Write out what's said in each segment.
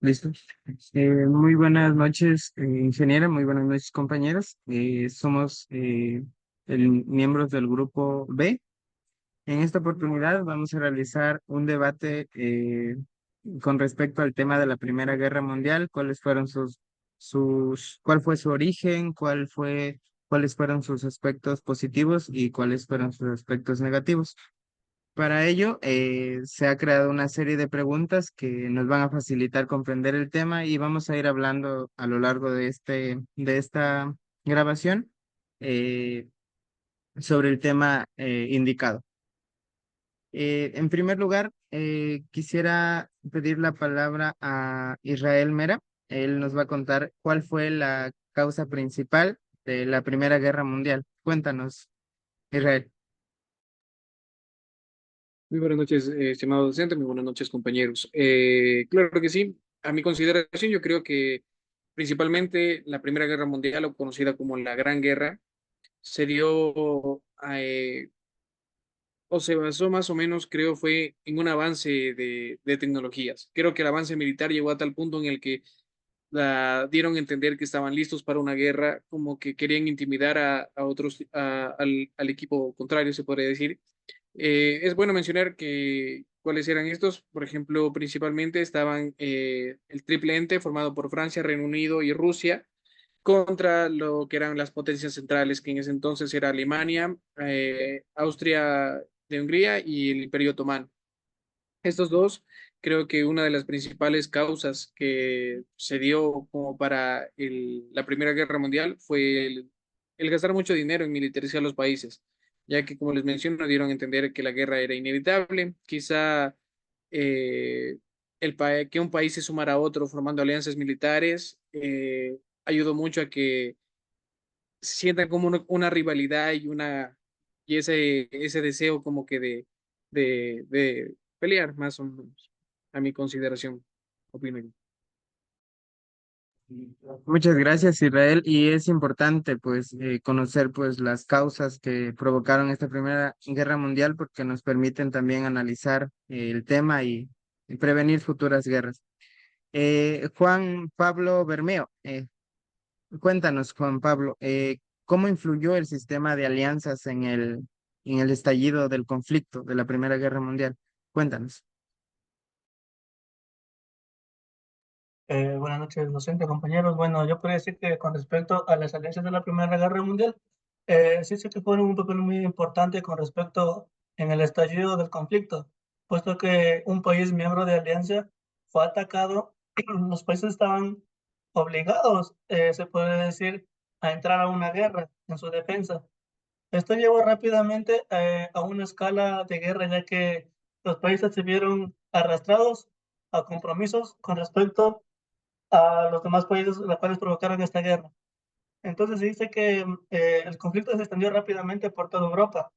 Listo. Muy buenas noches, ingeniera, muy buenas noches, compañeros. Somos miembros del grupo B. En esta oportunidad vamos a realizar un debate con respecto al tema de la Primera Guerra Mundial, cuáles fueron cuál fue su origen, cuáles fueron sus aspectos positivos y cuáles fueron sus aspectos negativos. Para ello, se ha creado una serie de preguntas que nos van a facilitar comprender el tema y vamos a ir hablando a lo largo de esta grabación eh, sobre el tema indicado. En primer lugar, quisiera pedir la palabra a Israel Mera. Él nos va a contar cuál fue la causa principal de la Primera Guerra Mundial. Cuéntanos, Israel. Muy buenas noches, estimado docente, muy buenas noches, compañeros. Claro que sí, a mi consideración, yo creo que principalmente la Primera Guerra Mundial, o conocida como la Gran Guerra, se dio o se basó más o menos, creo, fue en un avance de tecnologías. Creo que el avance militar llegó a tal punto en el que dieron a entender que estaban listos para una guerra, como que querían intimidar a otros, al equipo contrario, se podría decir. Es bueno mencionar que cuáles eran estos. Por ejemplo, principalmente estaban el Triple Ente formado por Francia, Reino Unido y Rusia contra lo que eran las potencias centrales, que en ese entonces era Alemania, Austria de Hungría y el Imperio Otomano. Estos dos, creo que una de las principales causas que se dio como para la Primera Guerra Mundial fue el gastar mucho dinero en militarizar los países, ya que, como les menciono, dieron a entender que la guerra era inevitable. Quizá eh, que un país se sumara a otro formando alianzas militares ayudó mucho a que se sientan como una rivalidad y ese deseo como que de pelear, más o menos, a mi consideración, opino yo. Muchas gracias, Israel. Y es importante, pues, conocer, pues, las causas que provocaron esta Primera Guerra Mundial, porque nos permiten también analizar el tema y prevenir futuras guerras. Juan Pablo Bermeo, cuéntanos, Juan Pablo, ¿cómo influyó el sistema de alianzas en en el estallido del conflicto de la Primera Guerra Mundial? Cuéntanos. Buenas noches, docente, compañeros. Bueno, yo podría decir que con respecto a las alianzas de la Primera Guerra Mundial, sí sé que fueron un papel muy importante con respecto en el estallido del conflicto, puesto que un país miembro de alianza fue atacado, los países estaban obligados, se puede decir, a entrar a una guerra en su defensa. Esto llevó rápidamente a una escala de guerra, ya que los países se vieron arrastrados a compromisos con respecto a los demás países los cuales provocaron esta guerra. Entonces se dice que el conflicto se extendió rápidamente por toda Europa,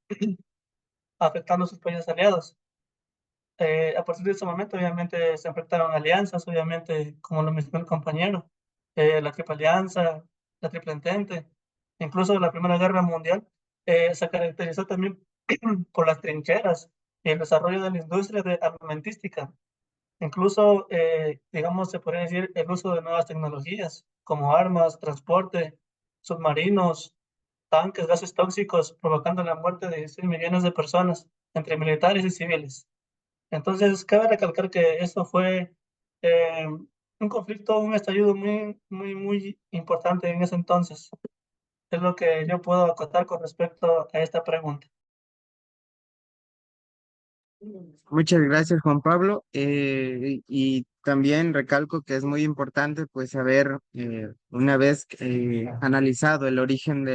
afectando a sus países aliados. A partir de ese momento, obviamente, se enfrentaron alianzas, obviamente, como lo mencionó el compañero, la Triple Alianza, la Triple Entente, incluso la Primera Guerra Mundial, se caracterizó también por las trincheras y el desarrollo de la industria armamentística. Incluso, digamos, se podría decir el uso de nuevas tecnologías como armas, transporte, submarinos, tanques, gases tóxicos, provocando la muerte de 16 millones de personas, entre militares y civiles. Entonces, cabe recalcar que esto fue eh, un conflicto, un estallido muy importante en ese entonces. Es lo que yo puedo acotar con respecto a esta pregunta. Muchas gracias, Juan Pablo. Y también recalco que es muy importante, pues, saber, una vez analizado el origen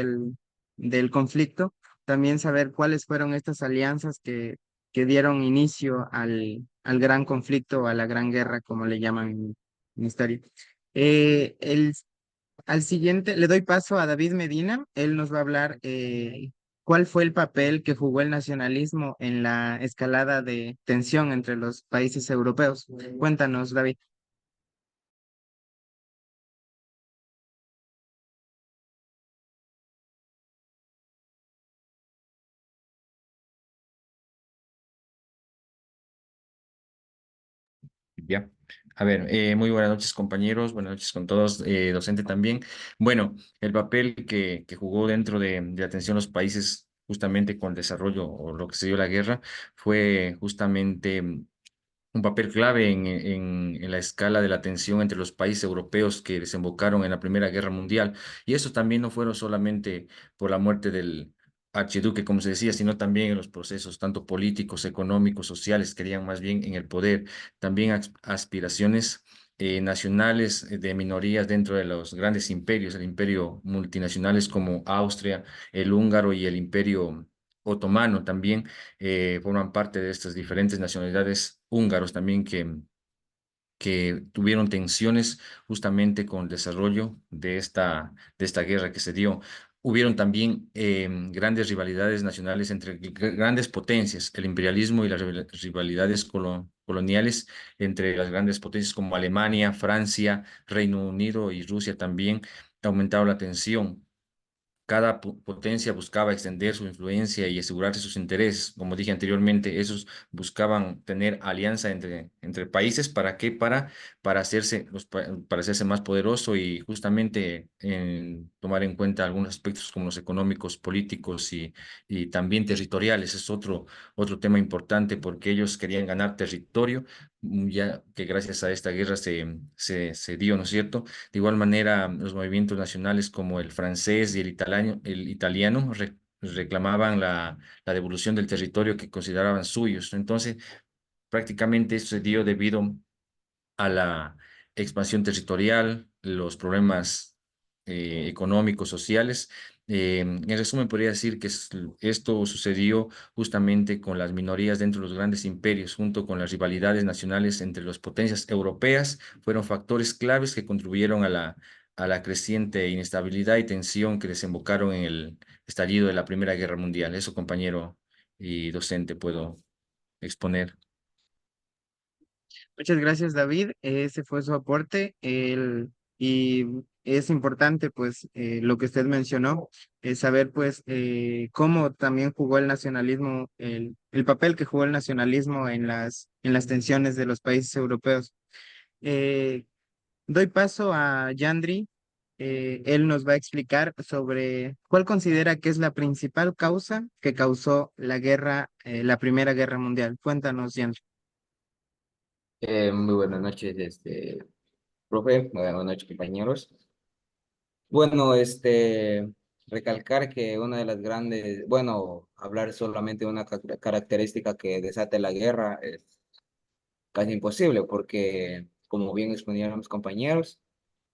del conflicto, también saber cuáles fueron estas alianzas que dieron inicio al gran conflicto, a la gran guerra, como le llaman en historia. Eh, el Al siguiente, le doy paso a David Medina. Él nos va a hablar cuál fue el papel que jugó el nacionalismo en la escalada de tensión entre los países europeos. Cuéntanos, David. Ya. A ver, muy buenas noches compañeros, buenas noches con todos, docente también. Bueno, el papel que jugó dentro de atención a los países justamente con el desarrollo o lo que se dio la guerra fue justamente un papel clave en la escala de la tensión entre los países europeos que desembocaron en la Primera Guerra Mundial. Y eso también no fueron solamente por la muerte del archiduque, como se decía, sino también en los procesos tanto políticos, económicos, sociales, querían más bien en el poder, también aspiraciones nacionales de minorías dentro de los grandes imperios, el imperio multinacionales como Austria, el húngaro y el imperio otomano también forman parte de estas diferentes nacionalidades húngaros también que tuvieron tensiones justamente con el desarrollo de esta guerra que se dio. Hubieron también grandes rivalidades nacionales entre grandes potencias, el imperialismo y las rivalidades coloniales entre las grandes potencias como Alemania, Francia, Reino Unido y Rusia también aumentaron la tensión. Cada potencia buscaba extender su influencia y asegurarse sus intereses. Como dije anteriormente, esos buscaban tener alianza entre países. ¿Para qué? Para hacerse, para hacerse más poderoso y justamente tomar en cuenta algunos aspectos como los económicos, políticos y también territoriales. Es otro tema importante porque ellos querían ganar territorio, ya que gracias a esta guerra se dio, ¿no es cierto? De igual manera, los movimientos nacionales como el francés y el italiano reclamaban la devolución del territorio que consideraban suyos. Entonces, prácticamente eso se dio debido a la expansión territorial, los problemas económicos, sociales. En resumen, podría decir que esto sucedió justamente con las minorías dentro de los grandes imperios, junto con las rivalidades nacionales entre las potencias europeas, fueron factores claves que contribuyeron a la creciente inestabilidad y tensión que desembocaron en el estallido de la Primera Guerra Mundial. Eso, compañero y docente, puedo exponer. Muchas gracias, David. Ese fue su aporte. Y es importante, pues, lo que usted mencionó, saber, pues, cómo también jugó el nacionalismo, el papel que jugó el nacionalismo en las tensiones de los países europeos. Eh, Doy paso a Yandri. Él nos va a explicar sobre cuál considera que es la principal causa que causó la guerra, la Primera Guerra Mundial. Cuéntanos, Yandri. Muy buenas noches, profe, buenas noches, compañeros. Bueno, recalcar que una de las grandes, bueno, hablar solamente de una característica que desate la guerra es casi imposible, porque, como bien exponieron mis compañeros,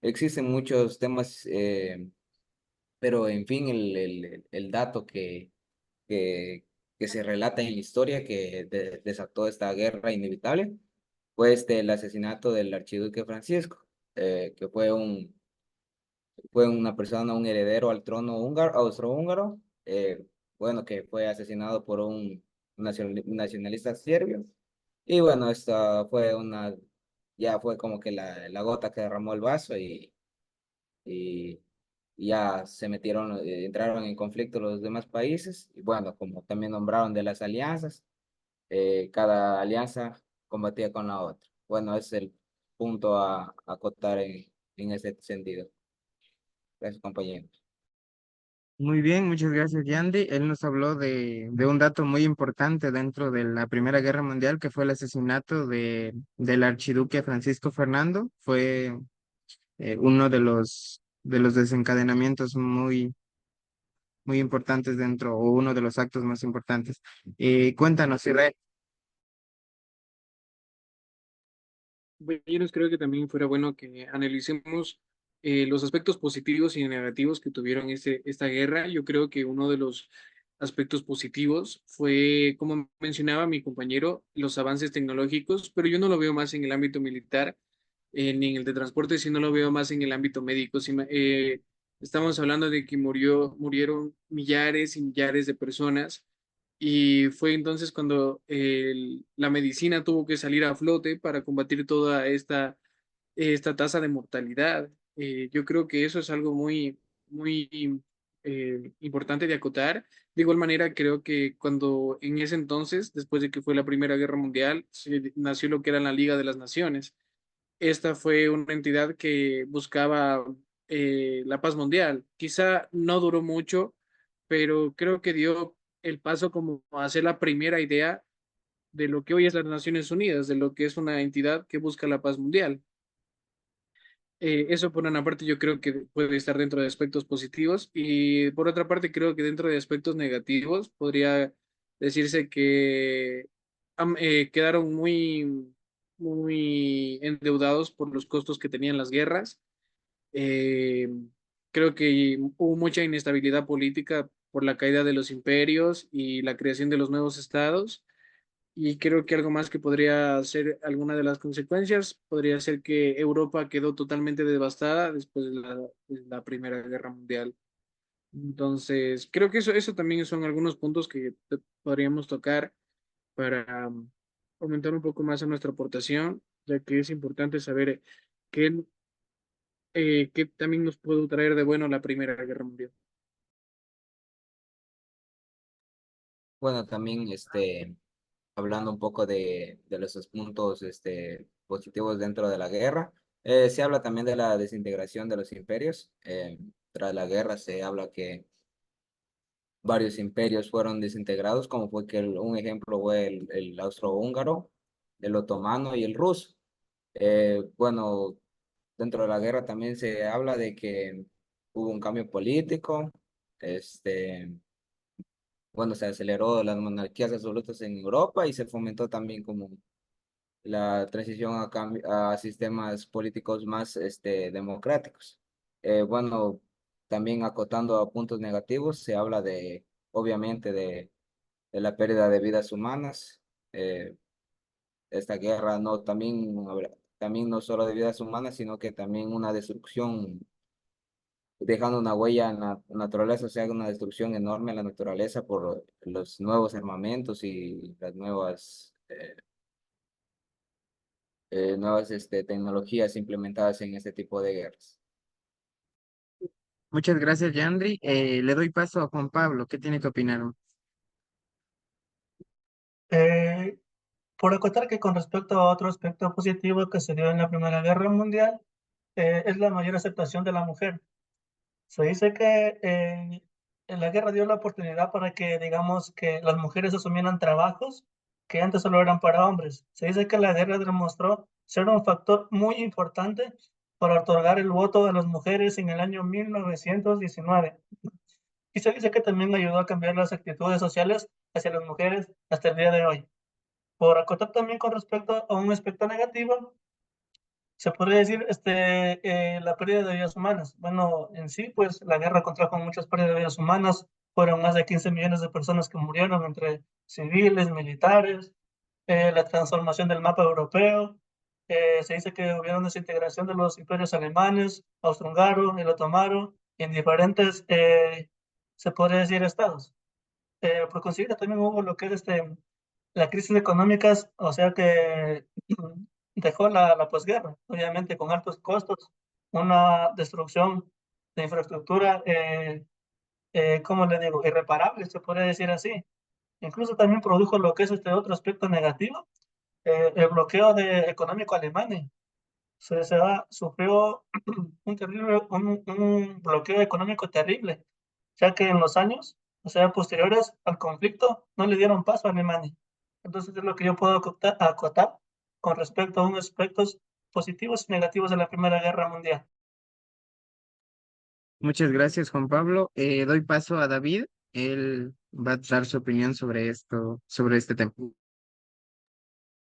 existen muchos temas, pero en fin, el dato que, que se relata en la historia que desató esta guerra inevitable fue el asesinato del archiduque Francisco, que fue una persona, un heredero al trono húngaro, austrohúngaro, bueno, que fue asesinado por un nacionalista serbio. Y bueno, esta fue ya fue como que la gota que derramó el vaso y ya se metieron, entraron en conflicto los demás países. Y bueno, como también nombraron de las alianzas, cada alianza combatía con la otra. Bueno, ese es el punto a acotar en ese sentido. Gracias, compañeros. Muy bien, muchas gracias, Yandy. Él nos habló de un dato muy importante dentro de la Primera Guerra Mundial, que fue el asesinato del archiduque Francisco Fernando. Fue uno de los desencadenamientos muy importantes dentro, o uno de los actos más importantes. Cuéntanos, Israel. Compañeros, creo que también fuera bueno que analicemos los aspectos positivos y negativos que tuvieron esta guerra. Yo creo que uno de los aspectos positivos fue, como mencionaba mi compañero, los avances tecnológicos, pero yo no lo veo más en el ámbito militar ni en el de transporte, sino lo veo más en el ámbito médico. Estamos hablando de que murieron millares y millares de personas y fue entonces cuando la medicina tuvo que salir a flote para combatir toda esta tasa de mortalidad. Yo creo que eso es algo muy importante de acotar. De igual manera, creo que cuando en ese entonces, después de que fue la Primera Guerra Mundial, nació lo que era la Liga de las Naciones. esta fue una entidad que buscaba la paz mundial. Quizá no duró mucho, pero creo que dio el paso como a ser la primera idea de lo que hoy es las Naciones Unidas, de lo que es una entidad que busca la paz mundial. Eso por una parte yo creo que puede estar dentro de aspectos positivos y por otra parte creo que dentro de aspectos negativos podría decirse que quedaron muy endeudados por los costos que tenían las guerras. Eh, Creo que hubo mucha inestabilidad política por la caída de los imperios y la creación de los nuevos estados. Y creo que algo más que podría ser alguna de las consecuencias podría ser que Europa quedó totalmente devastada después de la Primera Guerra Mundial. Entonces, creo que eso también son algunos puntos que podríamos tocar para aumentar un poco más a nuestra aportación, ya que es importante saber qué, qué también nos pudo traer de bueno la Primera Guerra Mundial. Bueno, también hablando un poco de los puntos positivos dentro de la guerra, se habla también de la desintegración de los imperios. Tras la guerra se habla que varios imperios fueron desintegrados, como fue que un ejemplo fue el austrohúngaro, el otomano y el ruso. Bueno, dentro de la guerra también se habla de que hubo un cambio político, este, bueno, se aceleró las monarquías absolutas en Europa y se fomentó también como la transición a sistemas políticos más democráticos. Bueno, también acotando a puntos negativos, se habla obviamente, de la pérdida de vidas humanas. Esta guerra también no solo de vidas humanas, sino que también una destrucción, dejando una huella en la naturaleza, o sea, una destrucción enorme en la naturaleza por los nuevos armamentos y las nuevas tecnologías implementadas en este tipo de guerras. Muchas gracias, Yandri. Le doy paso a Juan Pablo. ¿Qué tiene que opinar? Eh, por acotar que con respecto a otro aspecto positivo que se dio en la Primera Guerra Mundial, es la mayor aceptación de la mujer. Se dice que en la guerra dio la oportunidad para que, digamos, que las mujeres asumieran trabajos que antes solo eran para hombres. Se dice que la guerra demostró ser un factor muy importante para otorgar el voto a las mujeres en el año 1919. Y se dice que también ayudó a cambiar las actitudes sociales hacia las mujeres hasta el día de hoy. Por acotar también con respecto a un aspecto negativo, se podría decir la pérdida de vidas humanas. Bueno, en sí, pues la guerra contrajo muchas pérdidas de vidas humanas. Fueron más de 15 millones de personas que murieron entre civiles, militares, la transformación del mapa europeo. Se dice que hubo una desintegración de los imperios alemanes, austrohúngaro, el otomano, en diferentes, se podría decir, estados. Por consiguiente, también hubo lo que es la crisis económica, o sea que dejó la posguerra, obviamente con altos costos, una destrucción de infraestructura, ¿cómo le digo? Irreparable, se puede decir así. Incluso también produjo lo que es este otro aspecto negativo, el bloqueo económico alemán. Sufrió un bloqueo económico terrible, ya que en los años, o sea, posteriores al conflicto, no le dieron paso a Alemania. Entonces es lo que yo puedo acotar con respecto a unos aspectos positivos y negativos de la Primera Guerra Mundial. Muchas gracias, Juan Pablo. Doy paso a David. Él va a dar su opinión sobre esto, sobre este tema.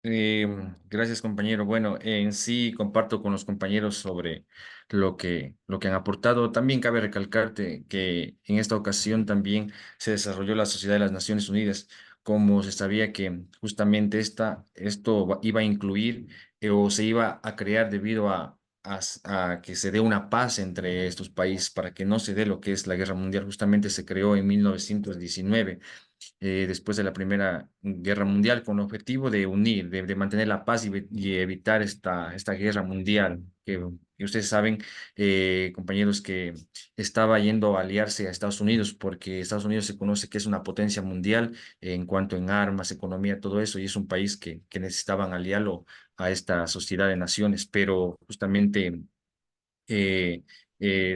Gracias, compañero. Bueno, en sí comparto con los compañeros sobre lo que han aportado. También cabe recalcarte que en esta ocasión también se desarrolló la Sociedad de las Naciones Unidas, como se sabía que justamente iba a incluir o se iba a crear debido a que se dé una paz entre estos países para que no se dé lo que es la guerra mundial. Justamente se creó en 1919 después de la Primera Guerra Mundial, con el objetivo de unir, de mantener la paz y evitar esta guerra mundial Y ustedes saben, compañeros, que estaba yendo a aliarse a Estados Unidos porque Estados Unidos se conoce que es una potencia mundial en cuanto en armas, economía, todo eso, y es un país que necesitaban aliarlo a esta sociedad de naciones, pero justamente eh,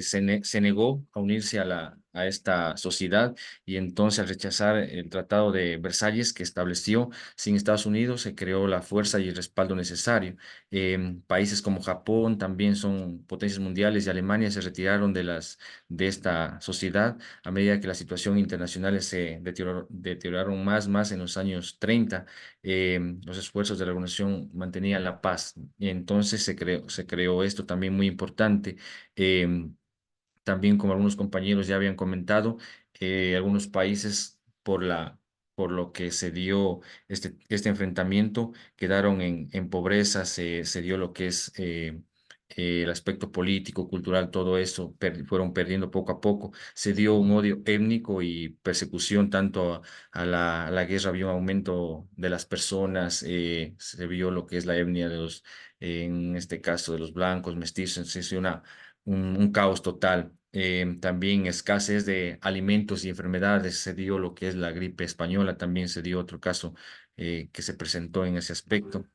se negó a unirse a esta sociedad y entonces al rechazar el Tratado de Versalles que estableció sin Estados Unidos, se creó la fuerza y el respaldo necesario. Países como Japón también son potencias mundiales y Alemania se retiraron de esta sociedad a medida que la situación internacional se deterioraron más en los años 30. Los esfuerzos de la organización mantenían la paz y entonces se creó esto también muy importante. Em, También, como algunos compañeros ya habían comentado, algunos países por lo que se dio este enfrentamiento quedaron en pobreza, se dio lo que es el aspecto político, cultural, todo eso fueron perdiendo poco a poco. Se dio un odio étnico y persecución tanto a la guerra, había un aumento de las personas, se vio lo que es la etnia de los, en este caso de los blancos, mestizos, se hizo un caos total. También escasez de alimentos y enfermedades, se dio lo que es la gripe española, también se dio otro caso que se presentó en ese aspecto.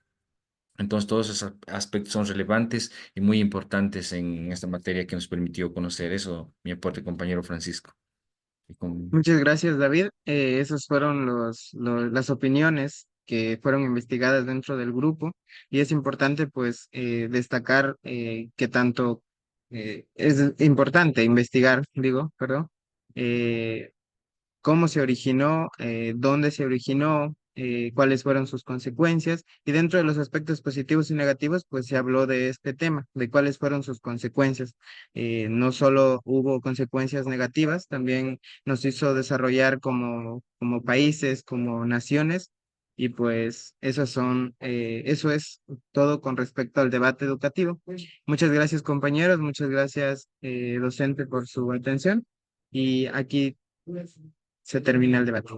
Entonces, todos esos aspectos son relevantes y muy importantes en esta materia que nos permitió conocer eso, mi aporte, compañero Francisco. Y con- Muchas gracias, David. Esos fueron las opiniones que fueron investigadas dentro del grupo y es importante pues destacar que tanto es importante investigar, digo, perdón, eh, cómo se originó, dónde se originó, cuáles fueron sus consecuencias. Y dentro de los aspectos positivos y negativos, pues se habló de este tema, de cuáles fueron sus consecuencias. No solo hubo consecuencias negativas, también nos hizo desarrollar como países, como naciones. Y pues eso es todo con respecto al debate educativo. Muchas gracias, compañeros, muchas gracias, docente, por su atención. Y aquí se termina el debate.